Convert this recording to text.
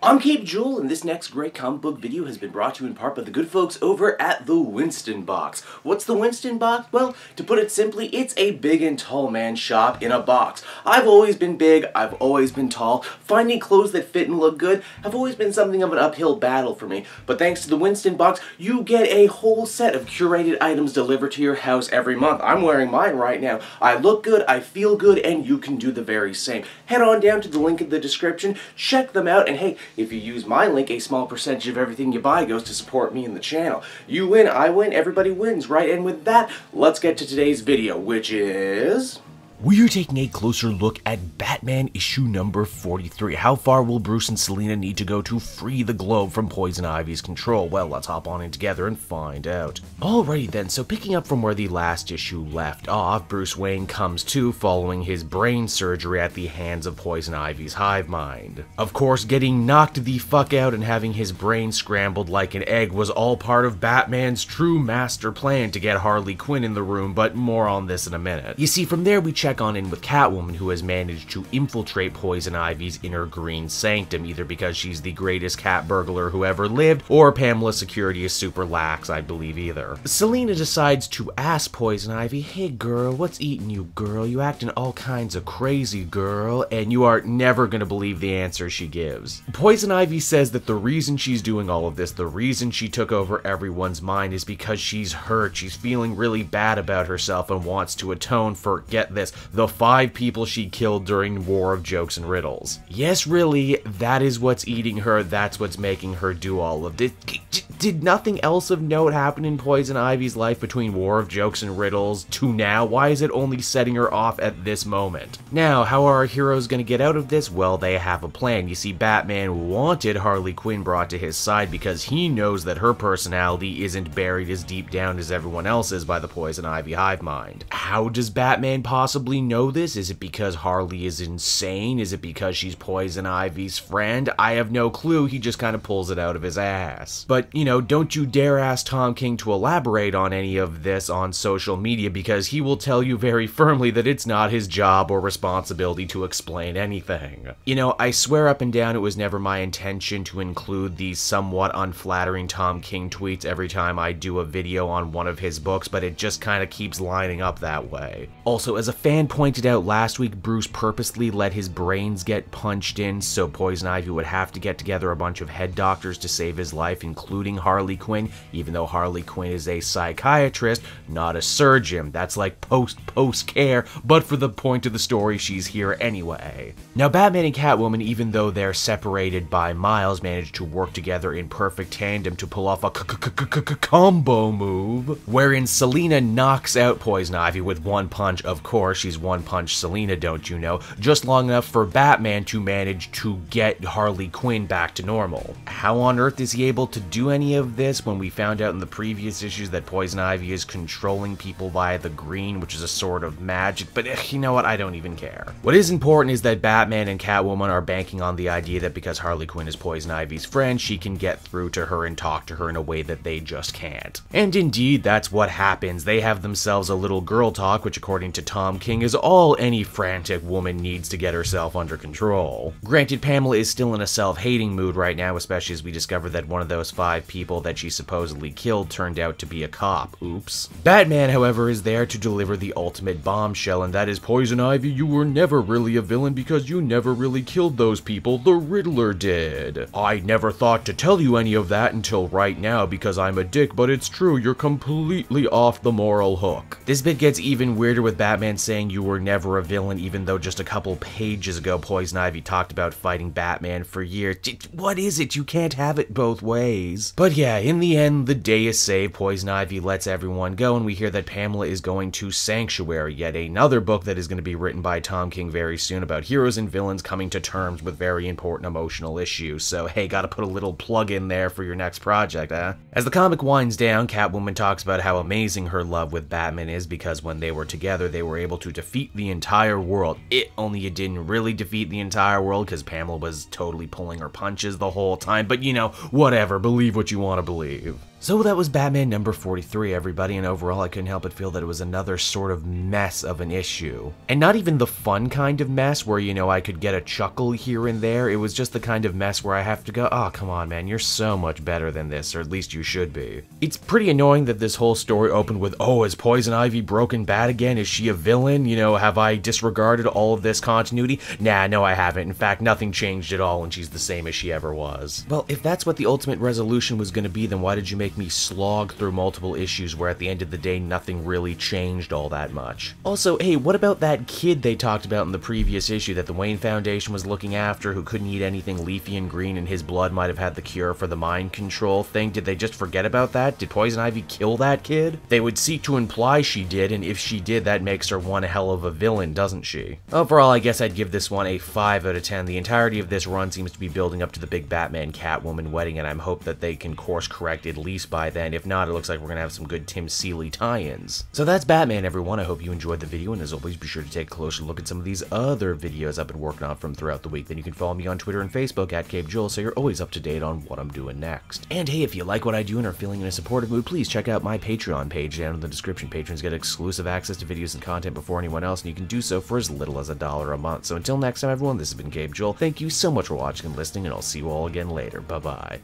I'm Caped Crusader, and this next great comic book video has been brought to you in part by the good folks over at the Winston Box. What's the Winston Box? Well, to put it simply, it's a big and tall man shop in a box. I've always been big, I've always been tall. Finding clothes that fit and look good have always been something of an uphill battle for me. But thanks to the Winston Box, you get a whole set of curated items delivered to your house every month. I'm wearing mine right now. I look good, I feel good, and you can do the very same. Head on down to the link in the description, check them out, and hey, if you use my link, a small percentage of everything you buy goes to support me and the channel. You win, I win, everybody wins, right? And with that, let's get to today's video, which is... we're taking a closer look at Batman issue number 43. How far will Bruce and Selina need to go to free the globe from Poison Ivy's control? Well, let's hop on in together and find out. Alrighty then, so picking up from where the last issue left off, Bruce Wayne comes to following his brain surgery at the hands of Poison Ivy's hive mind. Of course, getting knocked the fuck out and having his brain scrambled like an egg was all part of Batman's true master plan to get Harley Quinn in the room, but more on this in a minute. You see, from there we check on in with Catwoman, who has managed to infiltrate Poison Ivy's inner green sanctum, either because she's the greatest cat burglar who ever lived, or Pamela's security is super lax, I believe either. Selina decides to ask Poison Ivy, "Hey girl, what's eating you, girl? You acting all kinds of crazy, girl," and you are never gonna believe the answer she gives. Poison Ivy says that the reason she's doing all of this, the reason she took over everyone's mind, is because she's hurt, she's feeling really bad about herself and wants to atone for, get this, the 5 people she killed during War of Jokes and Riddles. Yes, really, that is what's eating her, that's what's making her do all of this. Did nothing else of note happen in Poison Ivy's life between War of Jokes and Riddles to now? Why is it only setting her off at this moment? Now, how are our heroes gonna get out of this? Well, they have a plan. You see, Batman wanted Harley Quinn brought to his side because he knows that her personality isn't buried as deep down as everyone else's by the Poison Ivy hive mind. How does Batman possibly know this? Is it because Harley is insane? Is it because she's Poison Ivy's friend? I have no clue, he just kind of pulls it out of his ass. But, you know, don't you dare ask Tom King to elaborate on any of this on social media, because he will tell you very firmly that it's not his job or responsibility to explain anything. You know, I swear up and down it was never my intention to include these somewhat unflattering Tom King tweets every time I do a video on one of his books, but it just kind of keeps lining up that way. Also, as a fan pointed out last week, Bruce purposely let his brains get punched in so Poison Ivy would have to get together a bunch of head doctors to save his life, including Harley Quinn, even though Harley Quinn is a psychiatrist, not a surgeon. That's like post-care, but for the point of the story, she's here anyway. Now, Batman and Catwoman, even though they're separated by miles, manage to work together in perfect tandem to pull off a combo move, wherein Selina knocks out Poison Ivy with one punch. Of course, she's one punch Selina, don't you know, just long enough for Batman to manage to get Harley Quinn back to normal. How on earth is he able to do any of this when we found out in the previous issues that Poison Ivy is controlling people via the green, which is a sort of magic, but you know what, I don't even care. What is important is that Batman and Catwoman are banking on the idea that because Harley Quinn is Poison Ivy's friend, she can get through to her and talk to her in a way that they just can't. And indeed, that's what happens. They have themselves a little girl talk, which according to Tom King is all any frantic woman needs to get herself under control. Granted, Pamela is still in a self-hating mood right now, especially as we discover that one of those 5 people that she supposedly killed turned out to be a cop. Oops. Batman, however, is there to deliver the ultimate bombshell, and that is, Poison Ivy, you were never really a villain because you never really killed those people. The Riddler did. I never thought to tell you any of that until right now because I'm a dick, but it's true, you're completely off the moral hook. This bit gets even weirder with Batman saying you were never a villain, even though just a couple pages ago Poison Ivy talked about fighting Batman for years. What is it? You can't have it both ways. But yeah, in the end, the day is saved. Poison Ivy lets everyone go, and we hear that Pamela is going to Sanctuary, yet another book that is going to be written by Tom King very soon about heroes and villains coming to terms with very important emotional issues. So hey, gotta put a little plug in there for your next project, huh? As the comic winds down, Catwoman talks about how amazing her love with Batman is because when they were together, they were able to defeat the entire world. Only it didn't really defeat the entire world because Pamela was totally pulling her punches the whole time, but you know, whatever, believe what you want to believe. So that was Batman number 43, everybody, and overall I couldn't help but feel that it was another sort of mess of an issue. And not even the fun kind of mess where, you know, I could get a chuckle here and there. It was just the kind of mess where I have to go, oh, come on, man, you're so much better than this, or at least you should be. It's pretty annoying that this whole story opened with, oh, is Poison Ivy broken bad again? Is she a villain? You know, have I disregarded all of this continuity? Nah, no, I haven't. In fact, nothing changed at all, and she's the same as she ever was. Well, if that's what the ultimate resolution was going to be, then why did you make me slog through multiple issues where at the end of the day nothing really changed all that much? Also, hey, what about that kid they talked about in the previous issue that the Wayne Foundation was looking after who couldn't eat anything leafy and green and his blood might have had the cure for the mind control thing? Did they just forget about that? Did Poison Ivy kill that kid? They would seek to imply she did, and if she did, that makes her one hell of a villain, doesn't she? Overall, I guess I'd give this one a 5 out of 10. The entirety of this run seems to be building up to the big Batman-Catwoman wedding, and I'm hope that they can course correct at least by then. If not, it looks like we're gonna have some good Tim Seeley tie-ins. So that's Batman, everyone. I hope you enjoyed the video, and as always, be sure to take a closer look at some of these other videos I've been working on from throughout the week. Then you can follow me on Twitter and Facebook at Caped Joel, so you're always up to date on what I'm doing next. And hey, if you like what I do and are feeling in a supportive mood, please check out my Patreon page down in the description. Patrons get exclusive access to videos and content before anyone else, and you can do so for as little as $1 a month. So until next time, everyone, this has been Caped Joel. Thank you so much for watching and listening, and I'll see you all again later. Bye-bye.